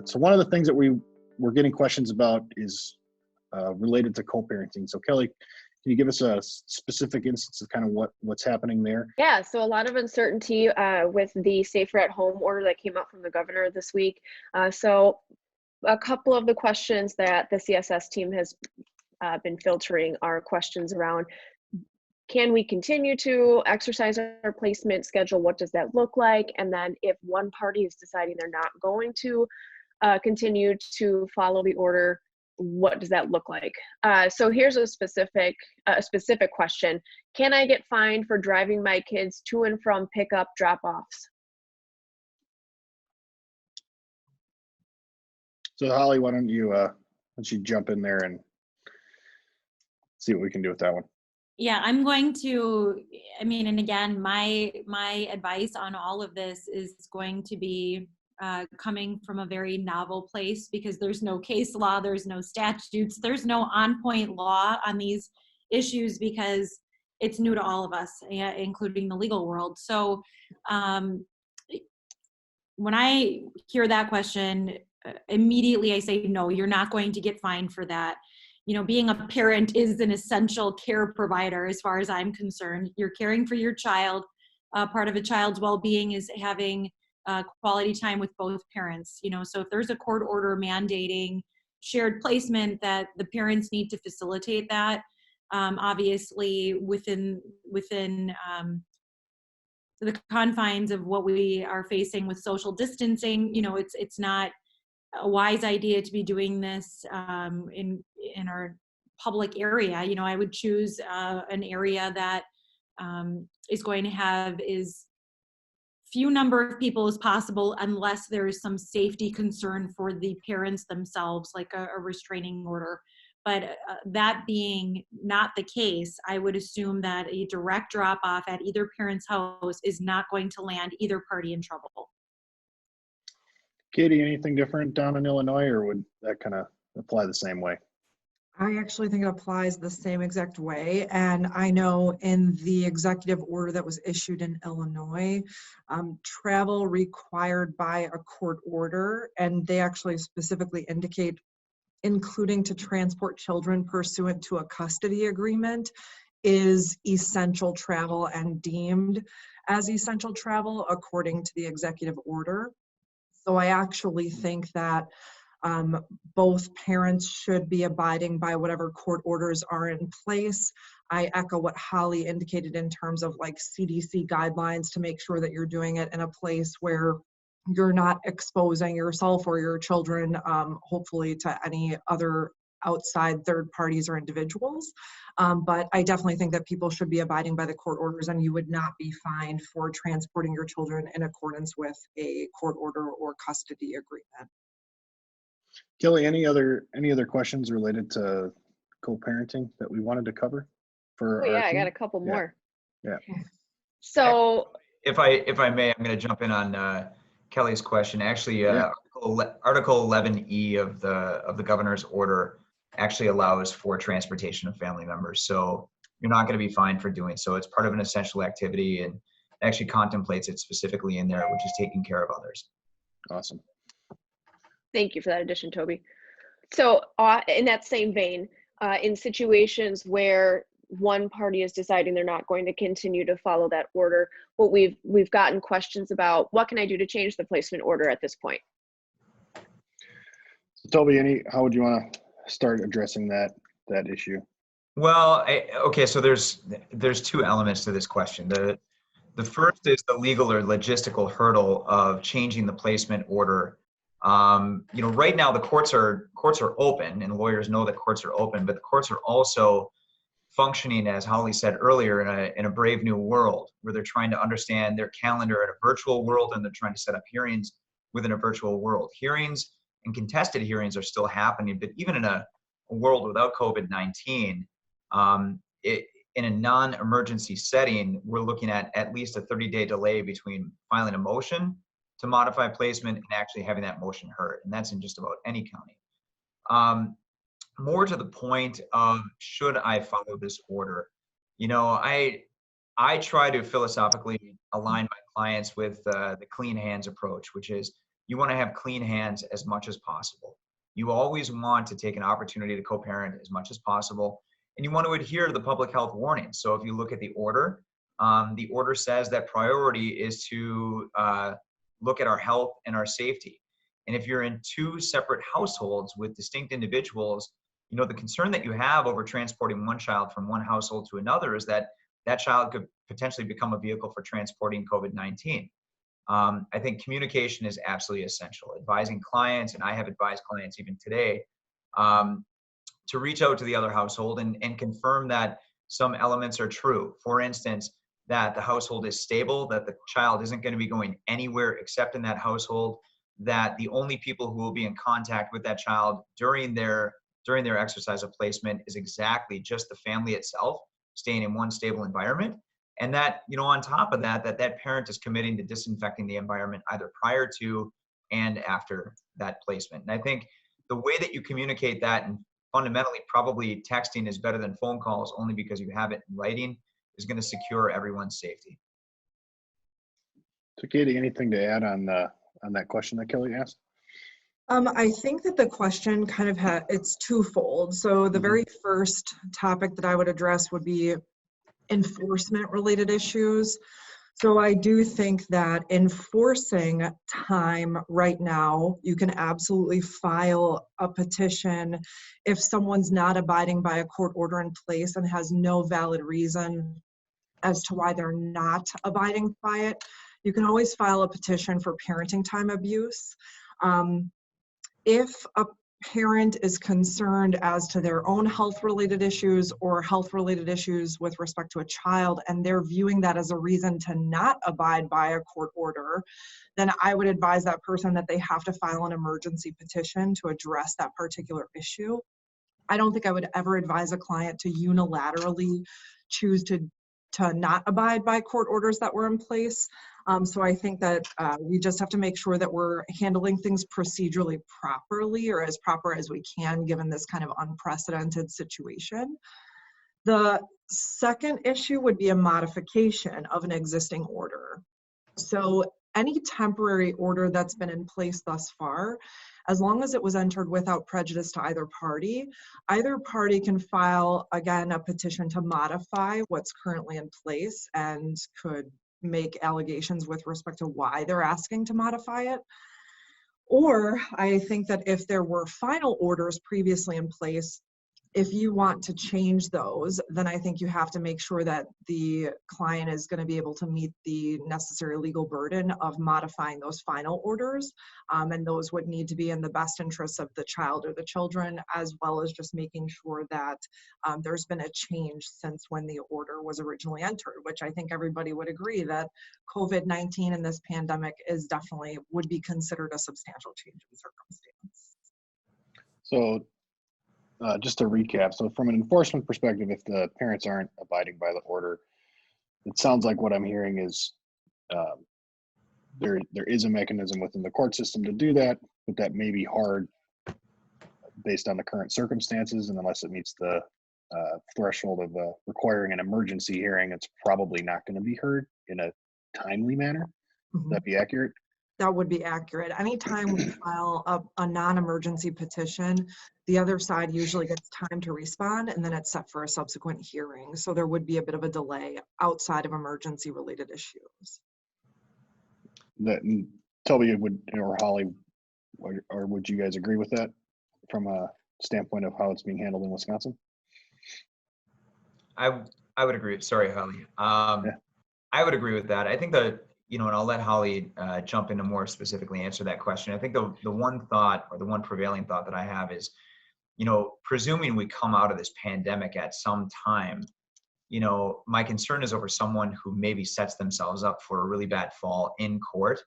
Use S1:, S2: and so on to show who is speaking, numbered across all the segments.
S1: So one of the things that we're getting questions about is related to co-parenting. So Kelly, can you give us a specific instance of kind of what's happening there?
S2: Yeah, so a lot of uncertainty with the safer at home order that came out from the governor this week. So a couple of the questions that the CSS team has been filtering are questions around, can we continue to exercise our placement schedule? What does that look like? And then if one party is deciding they're not going to continue to follow the order, what does that look like? So here's a specific question. Can I get fined for driving my kids to and from pickup drop-offs?
S1: So Holly, why don't you jump in there and see what we can do with that one?
S3: Yeah, I'm going to, and again, my advice on all of this is going to be coming from a very novel place, because there's no case law, there's no statutes, there's no on-point law on these issues, because it's new to all of us, including the legal world. So when I hear that question, immediately I say, no, you're not going to get fined for that. Being a parent is an essential care provider as far as I'm concerned. You're caring for your child. Part of a child's well-being is having quality time with both parents. So if there's a court order mandating shared placement, that the parents need to facilitate that, obviously within the confines of what we are facing with social distancing. It's not a wise idea to be doing this in our public area. I would choose an area that is going to have as few number of people as possible, unless there is some safety concern for the parents themselves, like a restraining order. But that being not the case, I would assume that a direct drop-off at either parent's house is not going to land either party in trouble.
S1: Katie, anything different down in Illinois, or would that kind of apply the same way?
S4: I actually think it applies the same exact way. And I know in the executive order that was issued in Illinois, travel required by a court order, and they actually specifically indicate including to transport children pursuant to a custody agreement, is essential travel and deemed as essential travel according to the executive order. So I actually think that both parents should be abiding by whatever court orders are in place. I echo what Holly indicated in terms of like CDC guidelines to make sure that you're doing it in a place where you're not exposing yourself or your children, hopefully, to any other outside third parties or individuals. But I definitely think that people should be abiding by the court orders, and you would not be fined for transporting your children in accordance with a court order or custody agreement.
S1: Kelly, any other questions related to co-parenting that we wanted to cover for our
S2: I
S1: team?
S2: got a couple more.
S1: Yeah.
S2: So
S5: if I may, I'm going to jump in on Kelly's question. Actually, Article 11E of the governor's order actually allows for transportation of family members. So you're not going to be fined for doing so. It's part of an essential activity, and actually contemplates it specifically in there, which is taking care of others.
S1: Awesome.
S2: Thank you for that addition, Toby. So in that same vein, in situations where one party is deciding they're not going to continue to follow that order, what we've gotten questions about, what can I do to change the placement order at this point?
S1: So Toby, how would you want to start addressing that issue?
S5: Well, okay, so there's two elements to this question. The first is the legal or logistical hurdle of changing the placement order. Right now the courts are open, and lawyers know that courts are open, but the courts are also functioning, as Holly said earlier, in a brave new world where they're trying to understand their calendar in a virtual world, and they're trying to set up hearings within a virtual world. Hearings and contested hearings are still happening, but even in a world without COVID-19, in a non-emergency setting, we're looking at least a 30-day delay between filing a motion to modify placement and actually having that motion heard, and that's in just about any county. More to the point of, should I follow this order? I try to philosophically align my clients with the clean hands approach, which is you want to have clean hands as much as possible. You always want to take an opportunity to co-parent as much as possible, and you want to adhere to the public health warnings. So if you look at the order says that priority is to look at our health and our safety. And if you're in two separate households with distinct individuals, you know, the concern that you have over transporting one child from one household to another is that that child could potentially become a vehicle for transporting COVID-19. I think communication is absolutely essential. Advising clients, and I have advised clients even today, to reach out to the other household and confirm that some elements are true. For instance, that the household is stable, that the child isn't going to be going anywhere except in that household, that the only people who will be in contact with that child during their exercise of placement is exactly just the family itself, staying in one stable environment. And that, you know, on top of that, that parent is committing to disinfecting the environment either prior to and after that placement. And I think the way that you communicate that, and fundamentally probably texting is better than phone calls only because you have it in writing, is going to secure everyone's safety.
S1: So Katie, anything to add on that question that Kelly asked?
S4: I think that the question kind of it's twofold. So the very first topic that I would address would be enforcement related issues. So I do think that enforcing time right now, you can absolutely file a petition if someone's not abiding by a court order in place and has no valid reason as to why they're not abiding by it. You can always file a petition for parenting time abuse. If a parent is concerned as to their own health-related issues or health-related issues with respect to a child, and they're viewing that as a reason to not abide by a court order, then I would advise that person that they have to file an emergency petition to address that particular issue. I don't think I would ever advise a client to unilaterally choose to not abide by court orders that were in place. So I think that we just have to make sure that we're handling things procedurally properly, or as proper as we can, given this kind of unprecedented situation. The second issue would be a modification of an existing order. So any temporary order that's been in place thus far, as long as it was entered without prejudice to either party can file, again, a petition to modify what's currently in place and could make allegations with respect to why they're asking to modify it. Or I think that if there were final orders previously in place, if you want to change those, then I think you have to make sure that the client is going to be able to meet the necessary legal burden of modifying those final orders. And those would need to be in the best interests of the child or the children, as well as just making sure that there's been a change since when the order was originally entered, which I think everybody would agree that COVID-19 and this pandemic is definitely would be considered a substantial change in circumstance.
S1: So just to recap, so from an enforcement perspective, if the parents aren't abiding by the order, it sounds like what I'm hearing is there is a mechanism within the court system to do that, but that may be hard based on the current circumstances, and unless it meets the threshold of requiring an emergency hearing, it's probably not going to be heard in a timely manner. Would that be accurate?
S4: That would be accurate. Anytime we file a non-emergency petition, the other side usually gets time to respond, and then it's set for a subsequent hearing. So there would be a bit of a delay outside of emergency related issues.
S1: That Toby would, or Holly, or would you guys agree with that from a standpoint of how it's being handled in Wisconsin?
S5: I would agree. Sorry, Holly. I would agree with that. I think that, you know, and I'll let Holly jump in to more specifically answer that question. I think the one thought, or the one prevailing thought that I have is, you know, presuming we come out of this pandemic at some time, you know, my concern is over someone who maybe sets themselves up for a really bad fall in court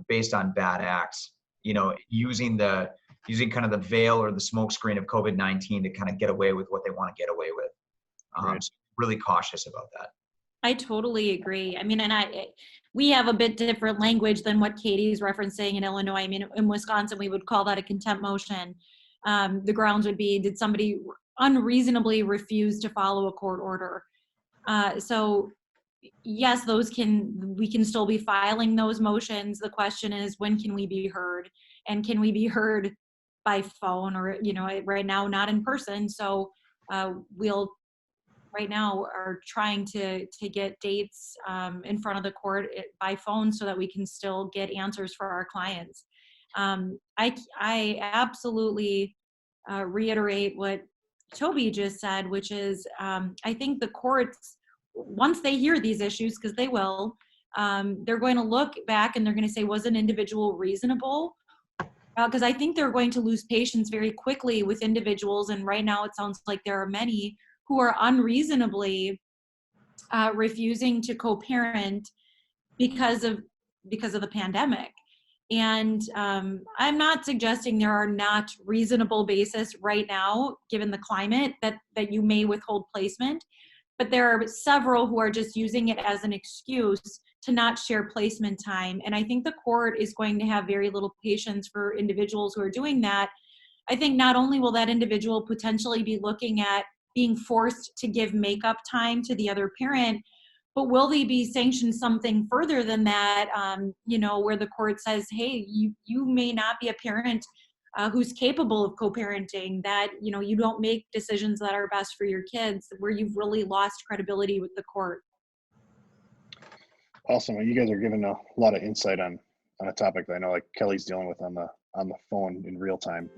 S5: based on bad acts, you know, using kind of the veil or the smokescreen of COVID-19 to kind of get away with what they want to get away with.
S1: Right.
S5: So really cautious about that.
S3: I totally agree. I mean, we have a bit different language than what Katie's referencing in Illinois. I mean, in Wisconsin, we would call that a contempt motion. The grounds would be, did somebody unreasonably refuse to follow a court order? So yes, we can still be filing those motions. The question is, when can we be heard? And can we be heard by phone or, right now, not in person. So we'll right now are trying to get dates in front of the court by phone so that we can still get answers for our clients. I absolutely reiterate what Toby just said, which is I think the courts, once they hear these issues, because they will, they're going to look back and they're going to say, was an individual reasonable? Because I think they're going to lose patience very quickly with individuals. And right now it sounds like there are many who are unreasonably refusing to co-parent because of the pandemic. And I'm not suggesting there are not reasonable basis right now, given the climate, that you may withhold placement, but there are several who are just using it as an excuse to not share placement time. And I think the court is going to have very little patience for individuals who are doing that. I think not only will that individual potentially be looking at being forced to give makeup time to the other parent, but will they be sanctioned something further than that, where the court says, hey, you may not be a parent who's capable of co-parenting, that, you don't make decisions that are best for your kids, where you've really lost credibility with the court.
S1: Awesome. You guys are giving a lot of insight on a topic that I know like Kelly's dealing with on the phone in real time.